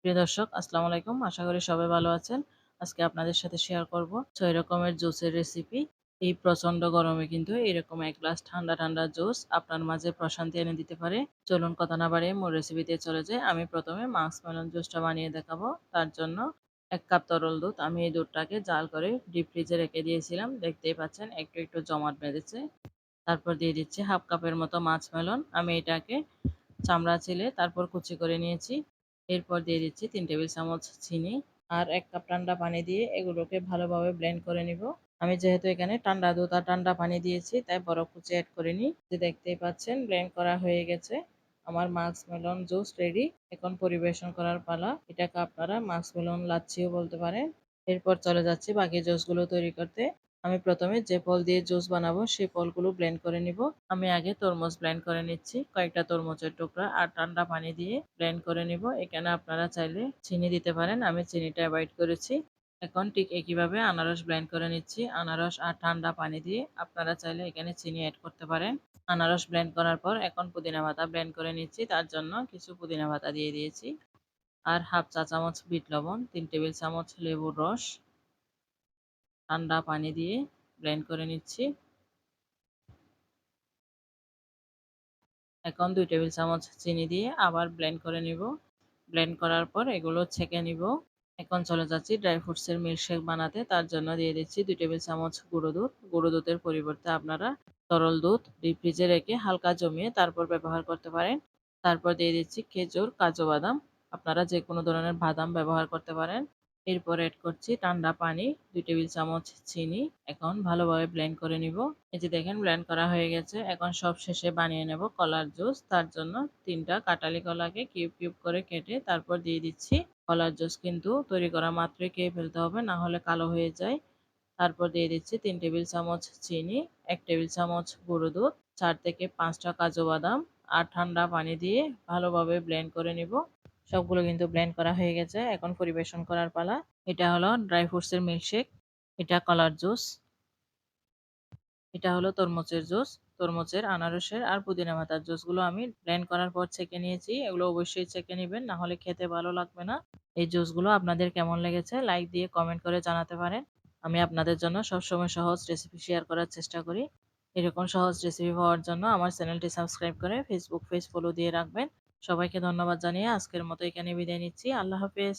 প্রিয় দর্শক, আসসালামু আলাইকুম। আশা করি সবাই ভালো আছেন। আজকে আপনাদের সাথে শেয়ার করব ৬ রকমের জুসের রেসিপি। এই প্রচন্ড গরমে কিন্তু এরকম ১ গ্লাস ঠান্ডা, ঠান্ডা জুস আপনার মাঝে প্রশান্তি এনে দিতে পারে। চলুন কথা না বাড়িয়ে মূল রেসিপিতে চলে যাই। আমি প্রথমে মাস্কমেলন জুসটা বানিয়ে দেখাবো। তার জন্য ১ কাপ তরল দুধ। আমি এই দুধটাকে জাল করে ডিপ ফ্রিজে রেখে দিয়েছিলাম। দেখতেই পাচ্ছেন একটু, একটু জমাট বেঁধেছে। তারপর দিয়ে দিচ্ছি ১/২ কাপের মতো মাস্কমেলন। আমি এটাকে চামড়া ছিলে তারপর কুচি করে নিয়েছি। এরপর দিয়ে দিচ্ছি ৩ টেবিল চামচ চিনি আর ১ কাপ ঠান্ডা পানি দিয়ে এগুলোকে ভালোভাবে ব্লেন্ড করে নিব। আমি যেহেতু এখানে ঠান্ডা দুধ আর ঠান্ডা পানি দিয়েছি তাই বরফ কুচি এড করিনি। যে দেখতেই পাচ্ছেন ব্লেন্ড করা হয়ে গেছে। আমার মাস্কমেলন জুস রেডি। এখন পরিবেশন করার পালা। এটাকে আপনারা মাস্কমেলন লাচ্ছিও বলতে পারেন। এরপর চলে যাচ্ছি বাকি জুসগুলো তৈরি করতে। আমি প্রথমে যে ফল দিয়ে জুস বানাবো সেই ফলগুলো ব্লেন্ড করে নিব। আমি আগে তরমুজ ব্লেন্ড করে নিচ্ছি। কয়েকটা তরমুজের টুকরা আর ঠান্ডা পানি দিয়ে ব্লেন্ড করে নিব। এখানে আপনারা চাইলে চিনি দিতে পারেন। আমি চিনিটা অ্যাভয়েড করেছি। এখন ঠিক একইভাবে আনারস ব্লেন্ড করে নিচ্ছি। আনারস আর ঠান্ডা পানি দিয়ে আপনারা চাইলে এখানে চিনি এড করতে পারেন। আনারস ব্লেন্ড করার পর এখন পুদিনা পাতা ব্লেন্ড করে নিচ্ছি। তার জন্য কিছু পুদিনা পাতা দিয়ে দিয়েছি। আর 1/2 চা চামচ বিট লবণ, ৩ টেবিল চামচ লেবুর রস, ঠান্ডা পানি দিয়ে ব্লেন্ড করে নিচ্ছি। এখন ২ টেবিল চামচ চিনি দিয়ে আবার ব্লেন্ড করে নিব। ব্লেন্ড করার পর এগুলো ছেঁকে নিব। এখন চলে যাচ্ছি ড্রাই ফ্রুটসের মিল্কশেক বানাতে। তার জন্য দিয়ে দিচ্ছি ২ টেবিল চামচ গুঁড়ো দুধ। গুঁড়ো দুধের পরিবর্তে আপনারা তরল দুধ ডিপ ফ্রিজে রেখে হালকা জমিয়ে তারপর ব্যবহার করতে পারেন। তারপর দিয়ে দিচ্ছি খেজুর, কাজু বাদাম। আপনারা যেকোনো ধরনের বাদাম ব্যবহার করতে পারেন। এরপর এড করছি ঠান্ডা পানি, ২ টেবিল চামচ চিনি। এখন ভালোভাবে ব্লেন্ড করে নিব। এই যে দেখেন ব্লেন্ড করা হয়ে গেছে। এখন সবশেষে বানিয়ে নেব কলার জুস। তার জন্য ৩ টা কাঁঠালি কলাকে কিউব, কিউব করে কেটে তারপর দিয়ে দিচ্ছি। কলার জুস কিন্তু তৈরি করা মাত্রই খেয়ে ফেলতে হবে, না হলে কালো হয়ে যায়। তারপর দিয়ে দিচ্ছি ৩ টেবিল চামচ চিনি, ১ টেবিল চামচ গুঁড়ো দুধ, ৪ থেকে ৫ টা কাজু বাদাম আর ঠান্ডা পানি দিয়ে ভালোভাবে ব্লেন্ড করে নিব। সবগুলো কিন্তু ব্লেন্ড করা হয়ে গেছে। এখন পরিবেশন করার পালা। এটা হলো ড্রাই ফ্রুটস এর মিল্কশেক, এটা কলার জুস, এটা হলো তরমুজের জুস। তরমুজের, আনারসের আর পুদিনা পাতার জুসগুলো আমি ব্লেন্ড করার পর ছেঁকে নিয়েছি। এগুলো অবশ্যই ছেঁকে নিবেন, না হলে খেতে ভালো লাগবে না। এই জুসগুলো আপনাদের কেমন লেগেছে লাইক দিয়ে কমেন্ট করে জানাতে পারেন। আমি আপনাদের জন্য সবসময় সহজ রেসিপি শেয়ার করার চেষ্টা করি। এরকম সহজ রেসিপি পাওয়ার জন্য আমার চ্যানেলটি সাবস্ক্রাইব করে ফেসবুক পেজ ফলো দিয়ে রাখবেন। সবাইকে ধন্যবাদ জানিয়ে আজকের মতো এখানে বিদায় নিচ্ছি। আল্লাহ হাফেজ।